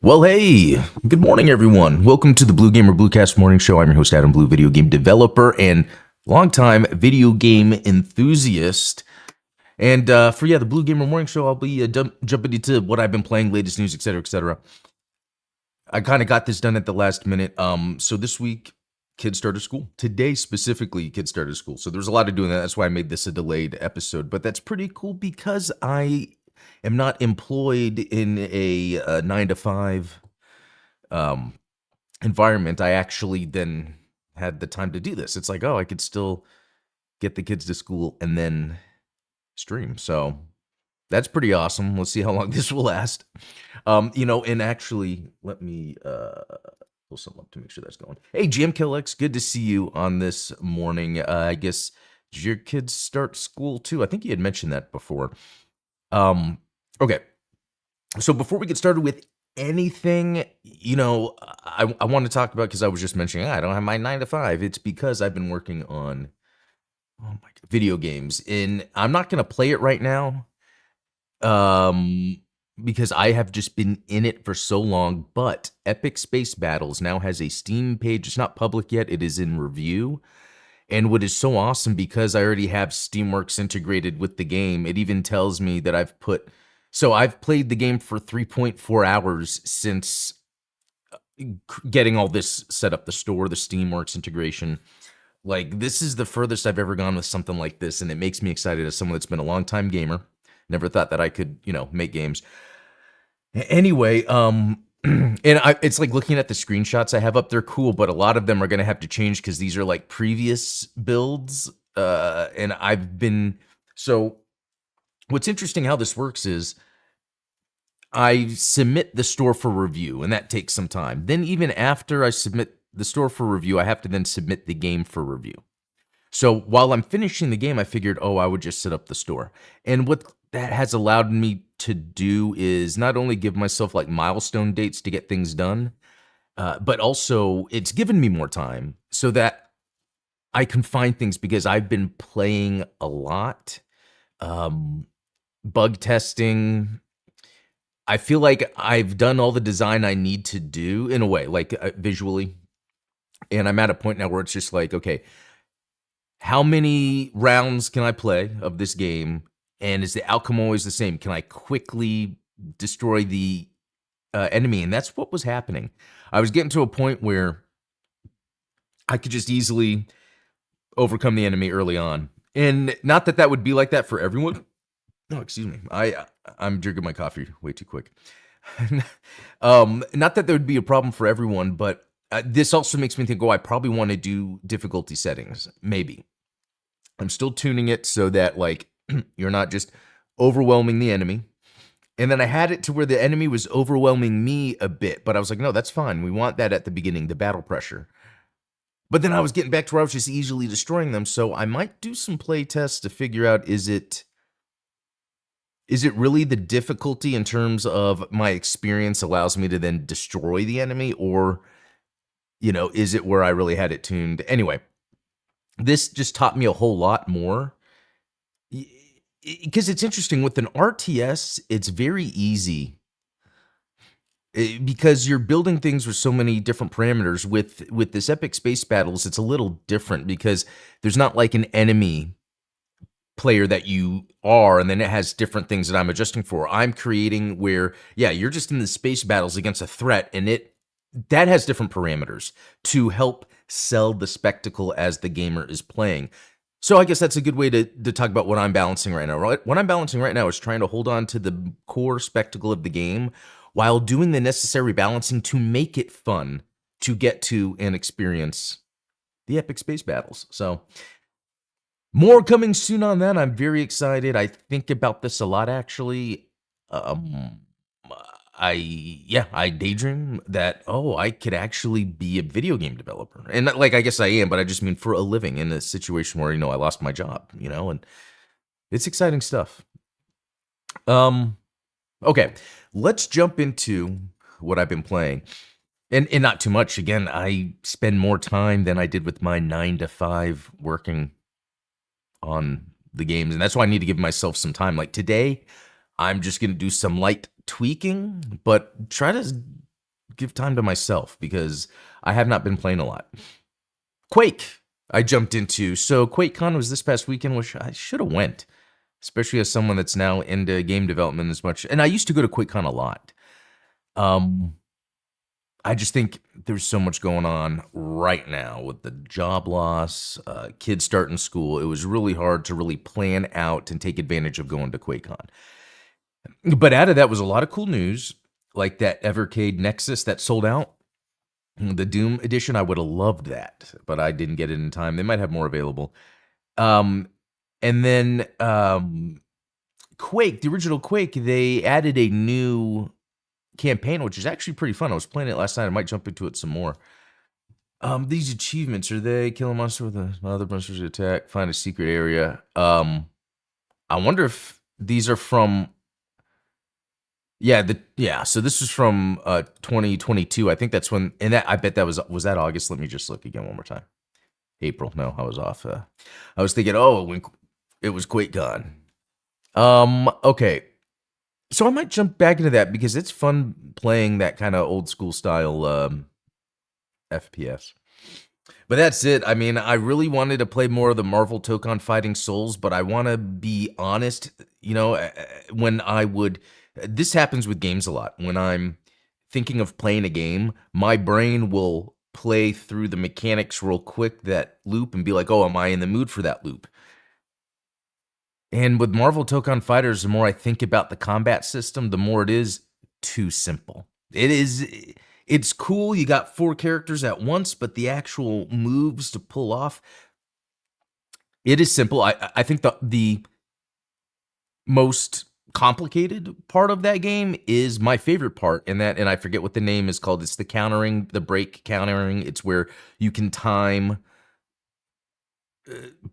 Well, hey, good morning, everyone. Welcome to the Blue Gamer Bluecast Morning Show. I'm your host, Adam Blue, video game developer and longtime video game enthusiast. And the Blue Gamer Morning Show, I'll be jumping into what I've been playing, latest news, etc., etc. I kind of got this done at the last minute. So this week, kids started school. Today, specifically, kids started school. So there's a lot of doing that. That's why I made this a delayed episode. But that's pretty cool because I am not employed in a 9 to 5 environment. I actually then had the time to do this. It's like, oh, I could still get the kids to school and then stream. So that's pretty awesome. Let's see how long this will last. And actually, let me pull something up to make sure that's going. Hey, GMKLX, good to see you on this morning. I guess, did your kids start school too? I think you had mentioned that before. Okay. So before we get started with anything, I want to talk about, because I was just mentioning, I don't have my 9 to 5. It's because I've been working on video games, and I'm not going to play it right now because I have just been in it for so long. But Epic Space Battles now has a Steam page. It's not public yet. It is in review. And what is so awesome, because I already have Steamworks integrated with the game, it even tells me that I've played the game for 3.4 hours since getting all this set up, the store, the Steamworks integration. Like, this is the furthest I've ever gone with something like this, and it makes me excited as someone that's been a long-time gamer. Never thought that I could, make games. Anyway, it's like looking at the screenshots I have up there, cool, but a lot of them are going to have to change because these are like previous builds, so what's interesting how this works is I submit the store for review, and that takes some time. Then even after I submit the store for review, I have to then submit the game for review. So while I'm finishing the game, I figured, I would just set up the store. And what that has allowed me to do is not only give myself like milestone dates to get things done, but also it's given me more time so that I can find things, because I've been playing a lot. Bug testing. I feel like I've done all the design I need to do in a way, like visually. And I'm at a point now where it's just like, okay, how many rounds can I play of this game? And is the outcome always the same? Can I quickly destroy the enemy? And that's what was happening. I was getting to a point where I could just easily overcome the enemy early on. And not that would be like that for everyone. No, excuse me. I'm drinking my coffee way too quick. Not that there would be a problem for everyone, but this also makes me think, I probably want to do difficulty settings. Maybe. I'm still tuning it so that like you're not just overwhelming the enemy. And then I had it to where the enemy was overwhelming me a bit, but I was like, no, that's fine. We want that at the beginning, the battle pressure. But then I was getting back to where I was just easily destroying them. So I might do some play tests to figure out, is it really the difficulty in terms of my experience allows me to then destroy the enemy, or, is it where I really had it tuned? Anyway, this just taught me a whole lot more, because it's interesting with an RTS, it's very easy because you're building things with so many different parameters. With this Epic Space Battles, it's a little different because there's not like an enemy player that you are, and then it has different things that I'm adjusting for. I'm creating where, you're just in the space battles against a threat, and that has different parameters to help sell the spectacle as the gamer is playing. So I guess that's a good way to talk about what I'm balancing right now. Right? What I'm balancing right now is trying to hold on to the core spectacle of the game while doing the necessary balancing to make it fun to get to and experience the Epic Space Battles. So more coming soon on that. I'm very excited. I think about this a lot, actually. I daydream that, I could actually be a video game developer. And like, I guess I am, but I just mean for a living, in a situation where, I lost my job, and it's exciting stuff. Okay, let's jump into what I've been playing. And not too much. Again, I spend more time than I did with my 9 to 5 working on the games, and that's why I need to give myself some time. Like today, I'm just going to do some light tweaking, but try to give time to myself because I have not been playing a lot. Quake, I jumped into. So QuakeCon was this past weekend, which I should have went, especially as someone that's now into game development as much. And I used to go to QuakeCon a lot. Um, I just think there's so much going on right now with the job loss, kids starting school. It was really hard to really plan out and take advantage of going to QuakeCon. But out of that was a lot of cool news, like that Evercade Nexus that sold out. The Doom edition, I would have loved that, but I didn't get it in time. They might have more available. Um, and then Quake, the original Quake, they added a new campaign, which is actually pretty fun. I was playing it last night. I might jump into it some more. These achievements, are they kill a monster with other monsters attack, find a secret area? I wonder if these are from so this was from 2022. I think that's when, and that I bet that was that August. Let me just look again one more time. April. No, I was off. I was thinking, when it was QuakeCon. Okay. So I might jump back into that because it's fun playing that kind of old school style FPS. But that's it. I mean, I really wanted to play more of the Marvel Tokon Fighting Souls, but I want to be honest, when I would, this happens with games a lot. When I'm thinking of playing a game, my brain will play through the mechanics real quick, that loop, and be like, oh, am I in the mood for that loop? And with Marvel Tokon Fighters, the more I think about the combat system, the more it is too simple. It's cool. You got 4 characters at once, but the actual moves to pull off, it is simple. I think the most complicated part of that game is my favorite part, and I forget what the name is called. It's the countering, the break countering. It's where you can time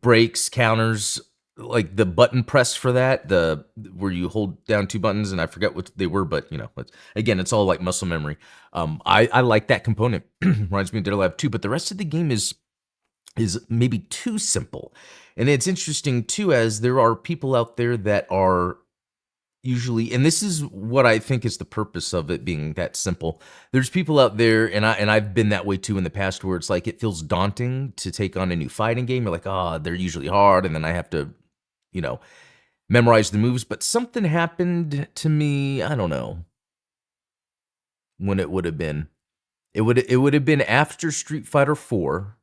breaks, counters, like the button press for that, where you hold down 2 buttons, and I forget what they were, but it's all like muscle memory. I like that component. Reminds me of Dead or Alive 2, but the rest of the game is maybe too simple. And it's interesting too, as there are people out there that are usually, and this is what I think is the purpose of it being that simple. There's people out there, and I've been that way too in the past, where it's like it feels daunting to take on a new fighting game. You're like, they're usually hard, and then I have to, memorize the moves. But something happened to me, I don't know when it would have been. It would have been after Street Fighter 4.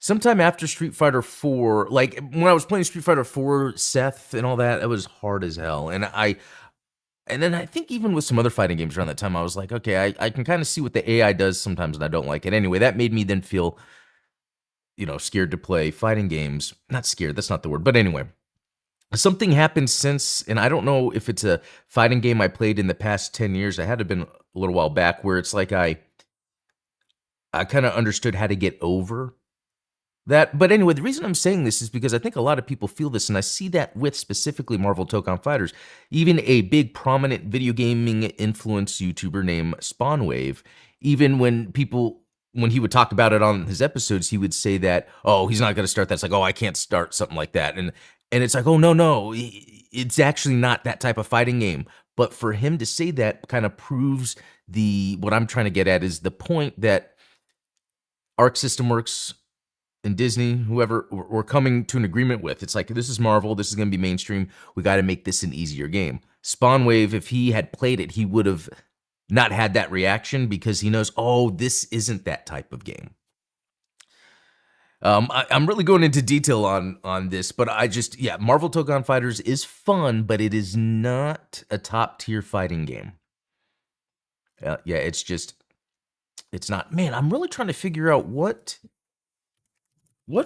Sometime after Street Fighter 4, like when I was playing Street Fighter 4, Seth and all that, it was hard as hell. And then I think even with some other fighting games around that time, I was like, okay, I can kind of see what the AI does sometimes, and I don't like it. Anyway, that made me then feel, scared to play fighting games. Not scared, that's not the word. But anyway, something happened since, and I don't know if it's a fighting game I played in the past 10 years. I had to have been a little while back, where it's like I kind of understood how to get over that. But anyway, the reason I'm saying this is because I think a lot of people feel this, and I see that with specifically Marvel Tokon Fighters. Even a big prominent video gaming influence YouTuber named Spawnwave, even when he would talk about it on his episodes, he would say that, oh, he's not going to start that. It's like, oh, I can't start something like that. And it's like, oh, no, it's actually not that type of fighting game. But for him to say that kind of proves what I'm trying to get at is the point that Arc System Works and Disney, whoever, we're coming to an agreement with. It's like, this is Marvel, this is going to be mainstream, we got to make this an easier game. Spawnwave, if he had played it, he would have not had that reaction, because he knows, oh, this isn't that type of game. I'm really going into detail on this, but Marvel Tokon Fighters is fun, but it is not a top-tier fighting game. It's not. Man, I'm really trying to figure out what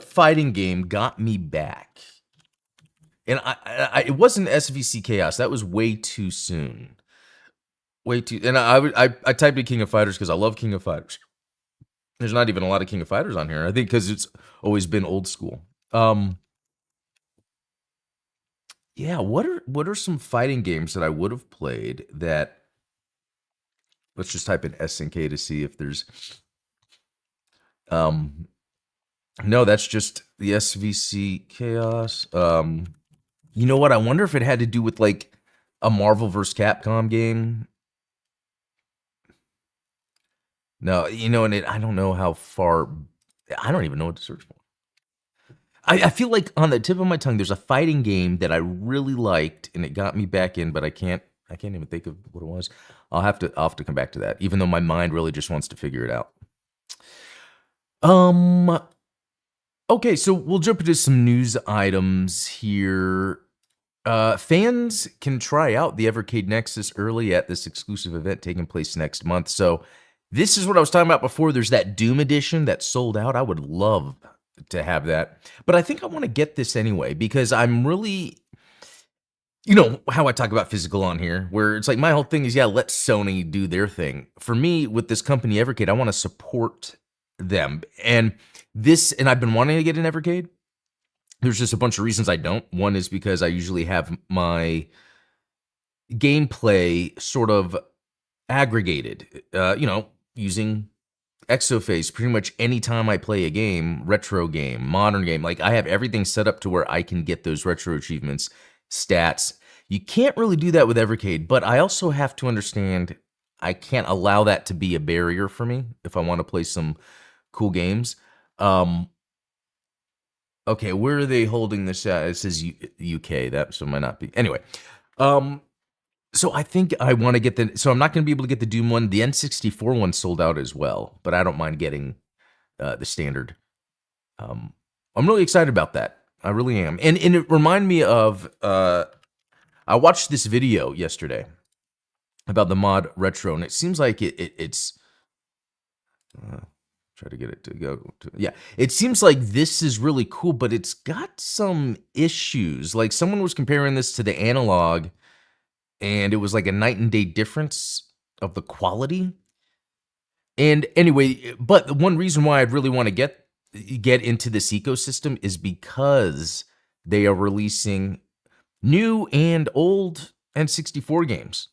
fighting game got me back. And it wasn't SVC Chaos. That was way too soon. And I typed in King of Fighters because I love King of Fighters. There's not even a lot of King of Fighters on here. I think because it's always been old school. What are some fighting games that I would have played that? Let's just type in SNK to see if there's. No, that's just the SVC Chaos. You know what? I wonder if it had to do with like a Marvel vs. Capcom game. No, and I don't know how far. I don't even know what to search for. I feel like on the tip of my tongue, there's a fighting game that I really liked, and it got me back in, but I can't. I can't even think of what it was. I'll have to come back to that, even though my mind really just wants to figure it out. Um. Okay, so we'll jump into some news items here. Fans can try out the Evercade Nexus early at this exclusive event taking place next month. So, this is what I was talking about before. There's that Doom edition that sold out. I would love to have that, but I think I want to get this anyway because I'm really, how I talk about physical on here, where it's like my whole thing is, yeah, let Sony do their thing. For me, with this company Evercade, I want to support them, and I've been wanting to get an Evercade. There's just a bunch of reasons I don't. One is because I usually have my gameplay sort of aggregated, using Exoface pretty much anytime I play a game, retro game, modern game. Like I have everything set up to where I can get those retro achievements, stats. You can't really do that with Evercade, but I also have to understand I can't allow that to be a barrier for me if I want to play some cool games. Okay, where are they holding this at? It says UK. That so it might not be. Anyway, so I think I want to get so I'm not going to be able to get the Doom one. The N64 one sold out as well, but I don't mind getting the standard. I'm really excited about that. I really am, and it reminded me of I watched this video yesterday about the mod Retro, and it seems like it's. Try to get it to go to, yeah. It seems like this is really cool, but it's got some issues. Like someone was comparing this to the analog, and it was like a night and day difference of the quality. And anyway, but the one reason why I'd really want to get into this ecosystem is because they are releasing new and old N64 games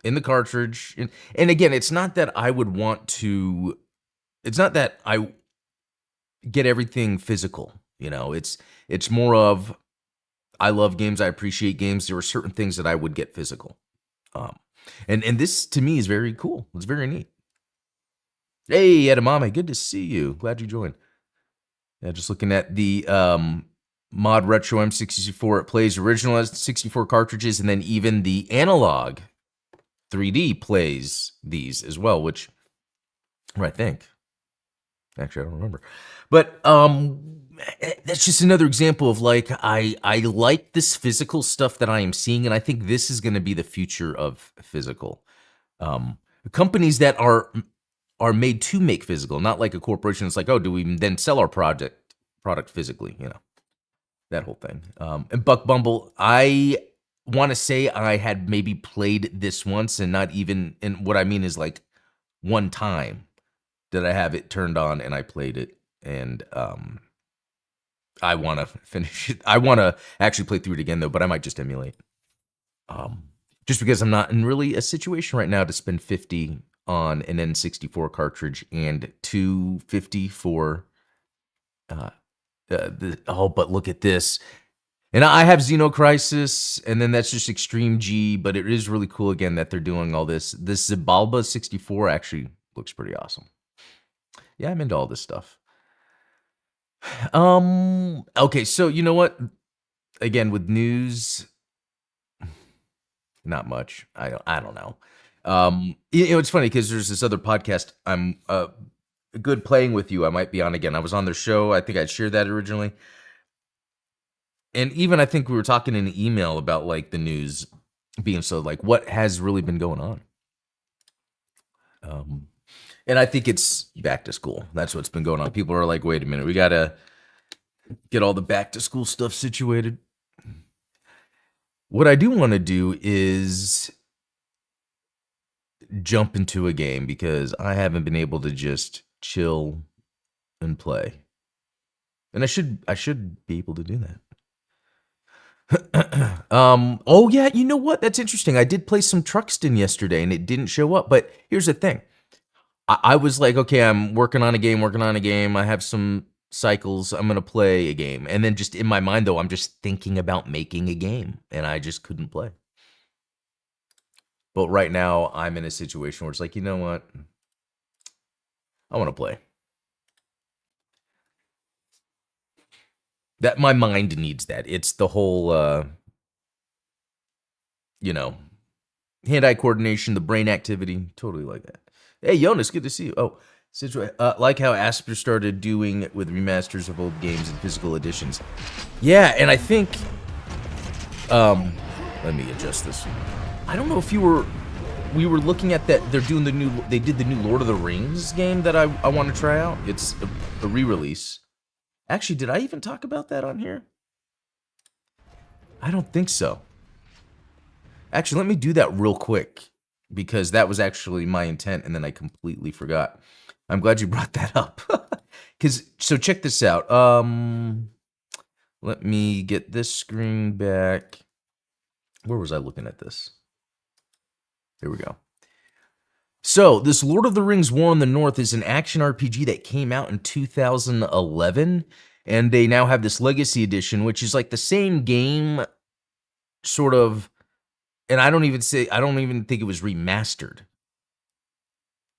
in the cartridge. And again, it's not that I would want to. It's not that I get everything physical. It's more of I love games. I appreciate games. There are certain things that I would get physical. And this to me is very cool. It's very neat. Hey, Edamame, good to see you. Glad you joined. Yeah, just looking at the mod Retro M64. It plays original S64 cartridges, and then even the analog 3D plays these as well, which I think. Actually, I don't remember. But that's just another example of like I like this physical stuff that I am seeing, and I think this is going to be the future of physical. Companies that are made to make physical, not like a corporation. It's like, oh, do we then sell our product physically? That whole thing. And Buck Bumble, I want to say I had maybe played this once, and not even. And what I mean is like one time did I have it turned on and I played it, and I want to finish it. I want to actually play through it again though, but I might just emulate. Just because I'm not in really a situation right now to spend 50 on an N64 cartridge and 250 for but look at this. And I have Xenocrisis, and then that's just Extreme G, but it is really cool again that they're doing all this. This Xibalba 64 actually looks pretty awesome. Yeah, I'm into all this stuff. Okay, so you know what? Again, with news, not much. I don't know. It's funny because there's this other podcast I'm good playing with you. I might be on again. I was on their show. I think I'd shared that originally. And even I think we were talking in an email about like the news being so like what has really been going on. And I think it's back to school. That's what's been going on. People are like, wait a minute, we gotta get all the back to school stuff situated. What I do want to do is jump into a game because I haven't been able to just chill and play. And I should be able to do that. Oh yeah, you know what? That's interesting. I did play some Truxton yesterday and it didn't show up. But here's the thing. I was like, okay, I'm working on a game. I have some cycles. I'm gonna play a game. And then just in my mind though, I'm just thinking about making a game. And I just couldn't play. But right now I'm in a situation where it's like, you know what? I want to play. That my mind needs that. It's the whole, you know, hand-eye coordination, the brain activity, totally like that. Hey, Jonas, good to see you. Oh, like how Asper started doing with remasters of old games and physical editions. Yeah, and I think, let me adjust this. I don't know if we were looking at that. They did the new Lord of the Rings game that I want to try out. It's a re-release. Actually, did I even talk about that on here? I don't think so. Actually, let me do that real quick, because that was actually my intent, and then I completely forgot. I'm glad you brought that up. So check this out. Let me get this screen back. Where was I looking at this? There we go. So, this Lord of the Rings War in the North is an action RPG that came out in 2011, and they now have this Legacy Edition, which is like the same game, sort of, and I don't even think it was remastered.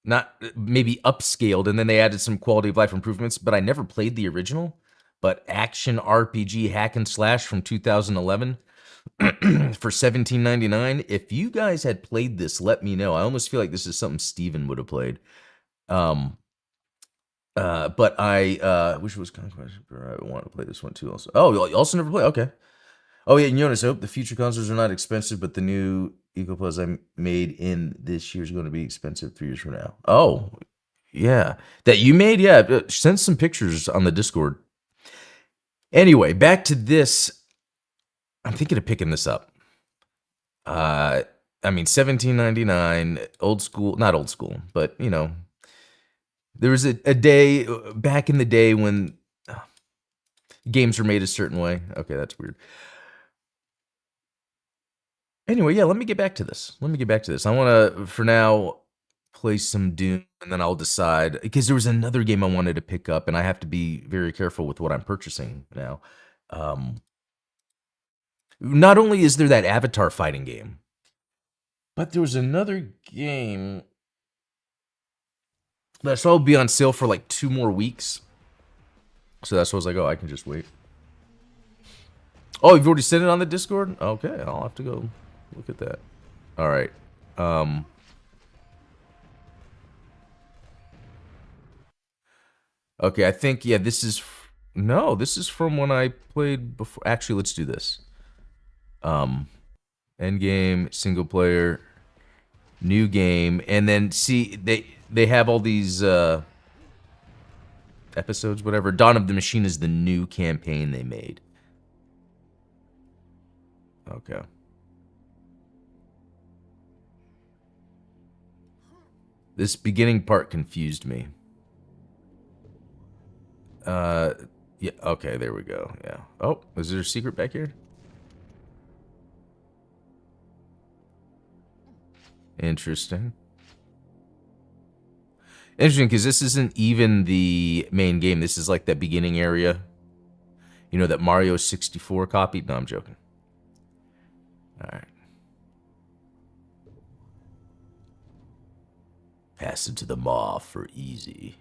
Not maybe upscaled, and then they added some quality of life improvements, but I never played the original. But action RPG hack and slash from 2011 for $17.99. If you guys had played this, let me know. I almost feel like this is something Steven would have played. But I wish it was Conquest. I want to play this one too. Also, oh, you also never play. Okay. Oh yeah, and Jonas, I hope the future consoles are not expensive, but the new EcoPlus I made in this year is going to be expensive 3 years from now. Oh, yeah, that you made. Yeah, send some pictures on the Discord. Anyway, back to this. I'm thinking of picking this up. I mean, $17.99, old school, not old school, but you know, there was a day back in the day when games were made a certain way. Okay, that's weird. Anyway, yeah, let me get back to this. I want to, for now, play some Doom, and then I'll decide, because there was another game I wanted to pick up, and I have to be very careful with what I'm purchasing now. Not only is there that Avatar fighting game, but there was another game that I saw would be on sale for like 2 more weeks. So that's why I was like, oh, I can just wait. Oh, you've already sent it on the Discord? Okay, I'll have to go look at that. All right. Okay, I think, yeah, this is... No, this is from when I played before. Actually, let's do this. Endgame, single player, new game, and then see, they have all these episodes, whatever. Dawn of the Machine is the new campaign they made. Okay. This beginning part confused me. Yeah, okay, there we go. Yeah. Oh, is there a secret back here? Interesting. Interesting, because this isn't even the main game. This is like that beginning area. You know, that Mario 64 copied? No, I'm joking. Alright. Pass it to the maw for easy.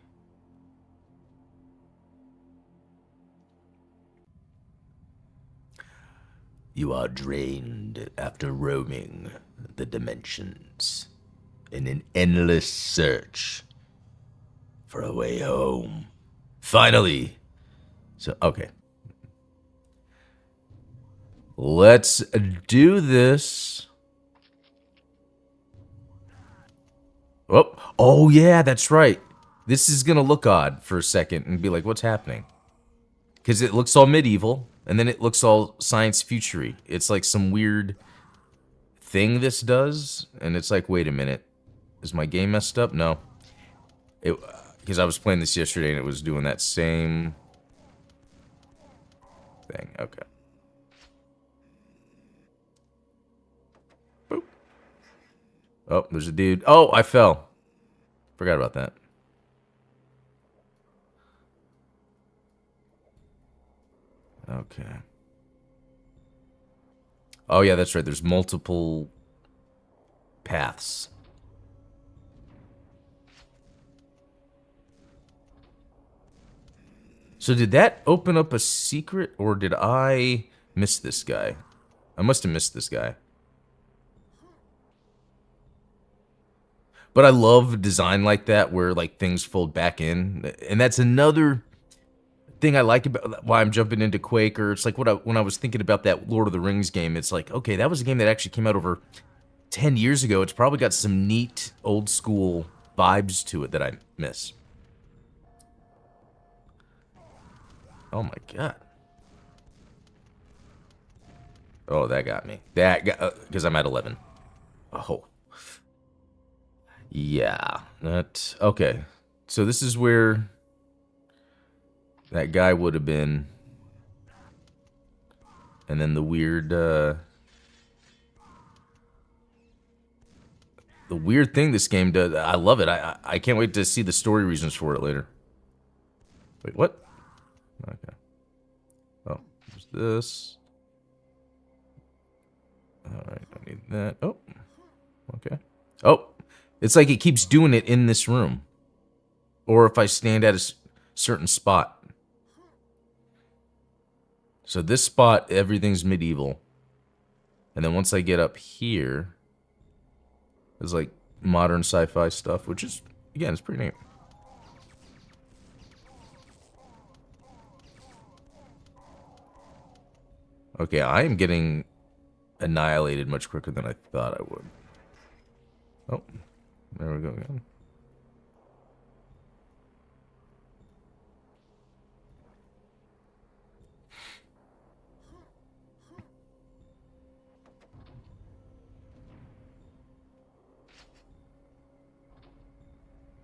You are drained after roaming the dimensions in an endless search for a way home. Finally! So, okay. Let's do this. Oh yeah, that's right. This is gonna look odd for a second and be like, what's happening? Because it looks all medieval, and then it looks all science future-y. It's like some weird thing this does, and it's like, wait a minute. Is my game messed up? No. Because I was playing this yesterday, and it was doing that same thing. Okay. Boop. Oh, there's a dude. Oh, I fell. Forgot about that. Okay. Oh, yeah, that's right. There's multiple paths. So did that open up a secret, or did I miss this guy? I must have missed this guy. But I love design like that where like things fold back in. And that's another thing I like about why I'm jumping into Quake, or it's like when I was thinking about that Lord of the Rings game, it's like, okay, that was a game that actually came out over 10 years ago. It's probably got some neat old school vibes to it that I miss. Oh my god. Oh, that got me. That got, because I'm at 11. Oh. Yeah. That, okay. So this is where that guy would have been. And then the weird thing this game does, I love it. I can't wait to see the story reasons for it later. Wait, what? Okay. Oh, there's this. Alright, I need that. Oh, okay. Oh, it's like it keeps doing it in this room. Or if I stand at a certain spot. So this spot, everything's medieval. And then once I get up here, it's like modern sci-fi stuff, which is, again, it's pretty neat. Okay, I am getting annihilated much quicker than I thought I would. Oh, there we go again.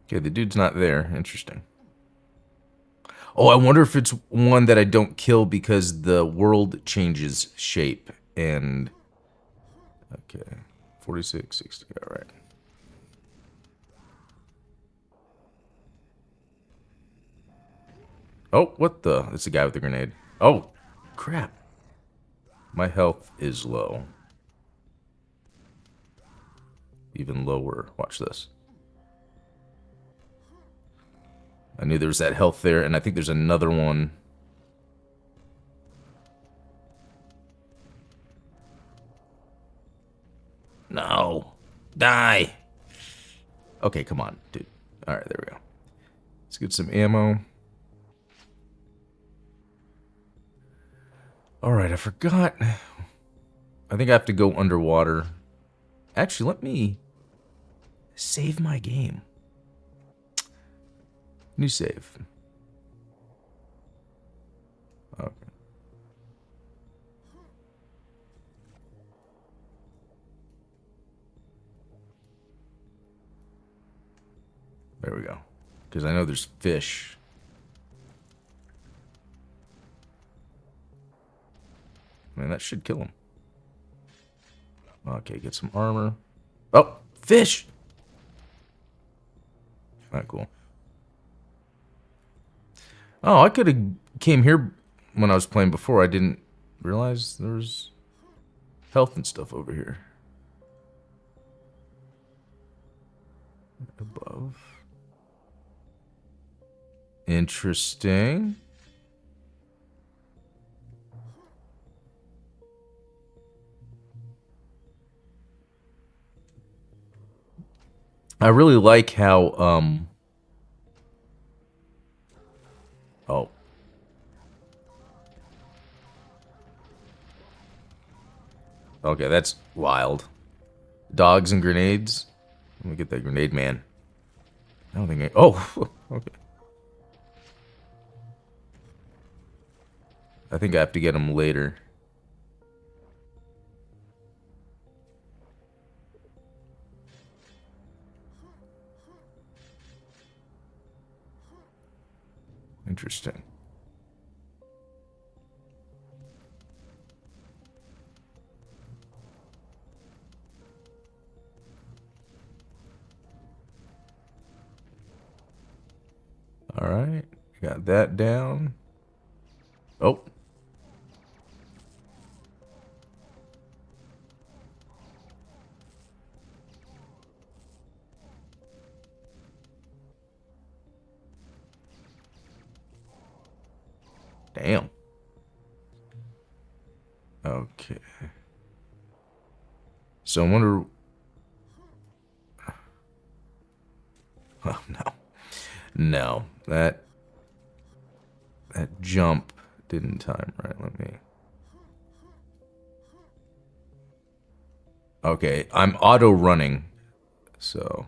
Okay, the dude's not there. Interesting. Oh, I wonder if it's one that I don't kill because the world changes shape and... Okay, 46, 60, all right. Oh, what the? It's the guy with the grenade. Oh, crap. My health is low. Even lower. Watch this. I knew there was that health there, and I think there's another one. No. Die. Okay, come on, dude. All right, there we go. Let's get some ammo. All right, I forgot. I think I have to go underwater. Actually, let me save my game. New save. Okay. There we go. Because I know there's fish. Man, that should kill him. Okay, get some armor. Oh, fish! Alright, cool. Oh, I could have came here when I was playing before. I didn't realize there was health and stuff over here. Above. Interesting. I really like how, oh. Okay, that's wild. Dogs and grenades. Let me get that grenade man. I don't think I... Oh, okay. I think I have to get him later. Interesting. All right, got that down. Oh. Damn. Okay. So I wonder... Oh, no. No. That jump didn't time right. Let me... Okay, I'm auto running. So...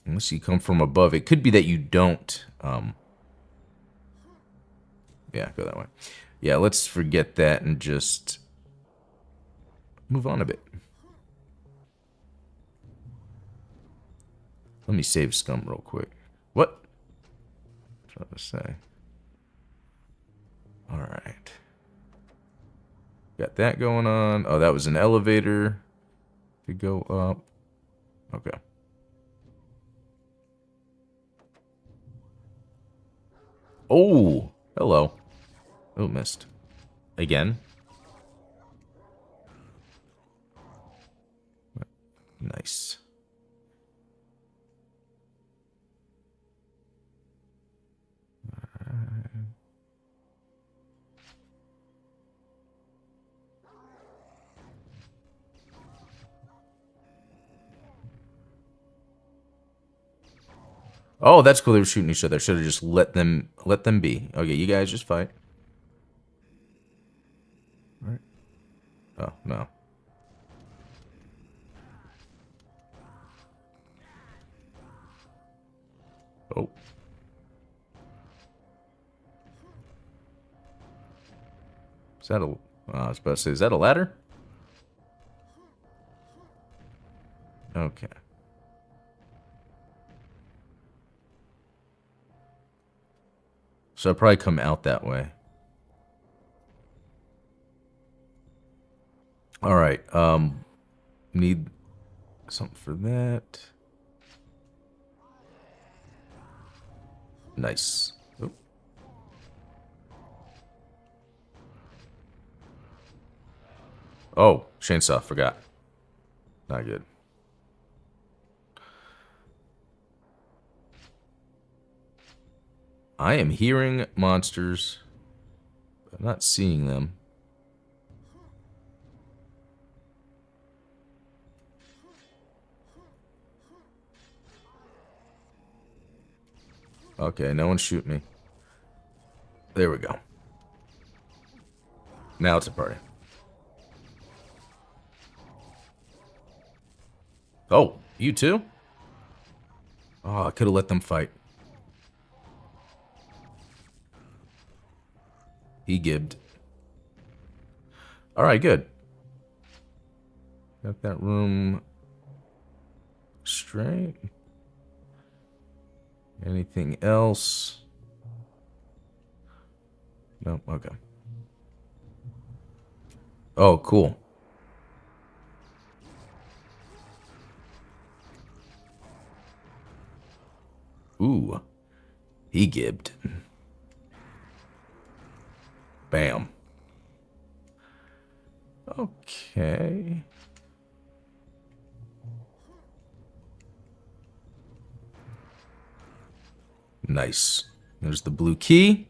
Unless you come from above. It could be that you don't. Yeah, go that way. Yeah, let's forget that and just move on a bit. Let me save scum real quick. What? Trying to say. All right. Got that going on. Oh, that was an elevator to go up. Okay. Oh, hello. Oh, missed. Again. Nice. Oh, that's cool. They were shooting each other. Should have just let them be. Okay, you guys just fight. All right. Oh no. Oh. Is that a... I was about to say, is that a ladder? Okay. So I'll probably come out that way. All right. Need something for that. Nice. Oop. Oh, chainsaw. Forgot. Not good. I am hearing monsters, but not seeing them. Okay, no one shoot me. There we go. Now it's a party. Oh, you too? Oh, I could have let them fight. He gibbed. Alright, good. Got that room straight. Anything else? No, okay. Oh, cool. Ooh. He gibbed. Bam. Okay. Nice. There's the blue key.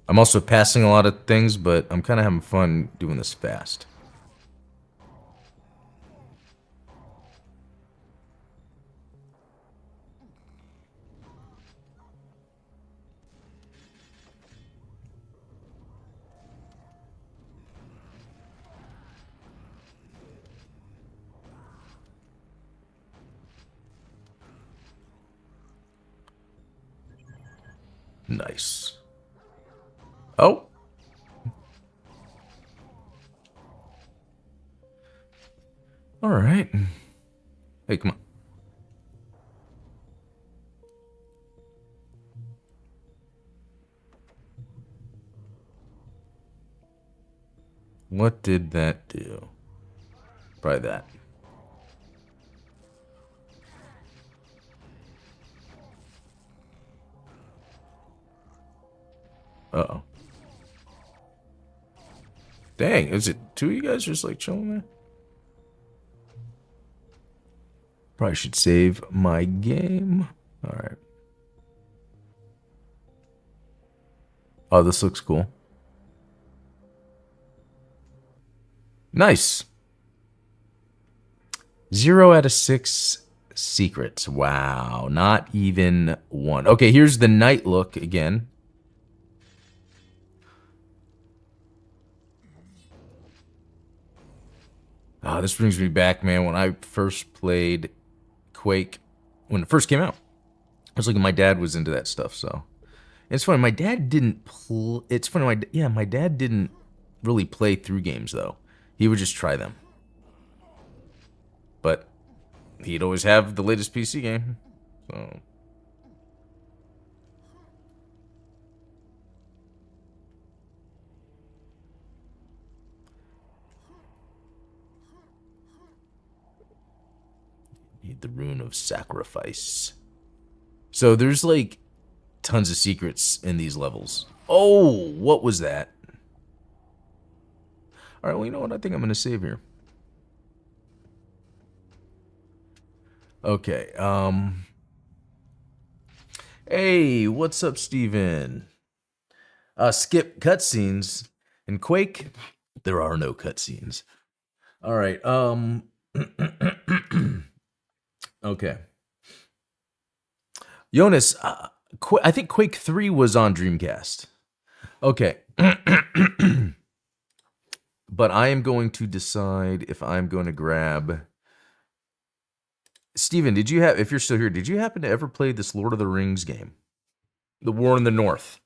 I'm also passing a lot of things, but I'm kind of having fun doing this fast. Nice. Oh. All right. Hey, come on. What did that do? Probably that. Uh-oh. Dang, is it two of you guys just like chilling there? Probably should save my game. All right. Oh, this looks cool. Nice. 0 out of 6 secrets. Wow. Not even one. Okay, here's the night look again. Oh, this brings me back, man. When I first played Quake, when it first came out, I was looking. My dad was into that stuff, so it's funny. My dad didn't. It's funny. My dad didn't really play through games though. He would just try them, but he'd always have the latest PC game. So need the rune of sacrifice. So there's like tons of secrets in these levels. Oh, what was that? All right, well, you know what? I think I'm going to save here. Okay. Hey, what's up, Steven? Skip cutscenes. In Quake, there are no cutscenes. All right. Okay. Jonas, I think Quake 3 was on Dreamcast. Okay. But I am going to decide if I'm going to grab... Steven, if you're still here, did you happen to ever play this Lord of the Rings game? The War in the North.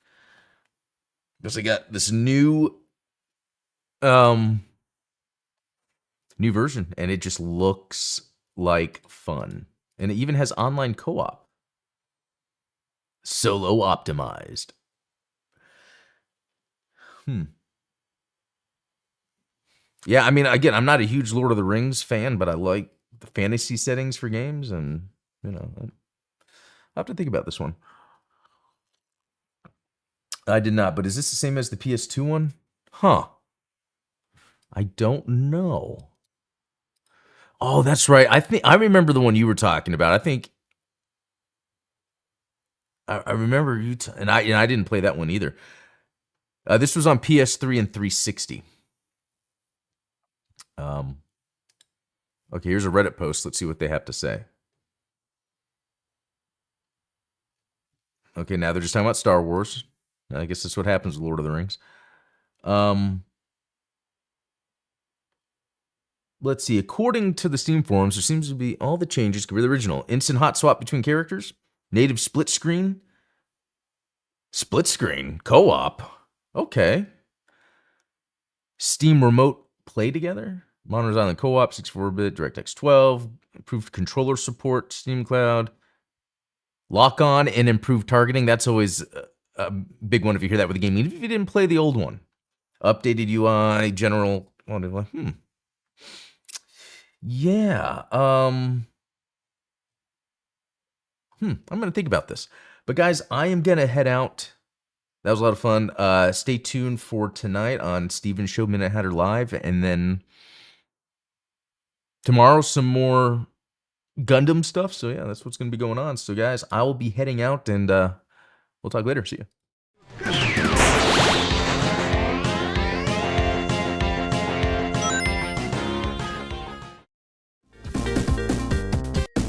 Because I got this new version, and it just looks like fun. And it even has online co-op. Solo optimized. Yeah, I mean, again, I'm not a huge Lord of the Rings fan, but I like the fantasy settings for games, and, you know, I'll have to think about this one. I did not, but is this the same as the PS2 one? Huh. I don't know. Oh, that's right. I remember the one you were talking about. I think I remember you, and I didn't play that one either. This was on PS3 and 360. Okay, here's a Reddit post. Let's see what they have to say. Okay, now they're just talking about Star Wars. I guess that's what happens with Lord of the Rings. Let's see. According to the Steam forums, there seems to be all the changes could be the original. Instant hot swap between characters, native split screen, co-op. Okay. Steam remote play together, Monsters Island co-op, 64-bit, DirectX 12, improved controller support, Steam Cloud, lock on and improved targeting. That's always a big one if you hear that with a game, even if you didn't play the old one. Updated UI, general. Yeah. I'm gonna think about this. But guys, I am gonna head out. That was a lot of fun. Stay tuned for tonight on Steven's Show Minute Hatter Live, and then tomorrow some more Gundam stuff. So yeah, that's what's gonna be going on. So guys, I will be heading out, and we'll talk later. See you.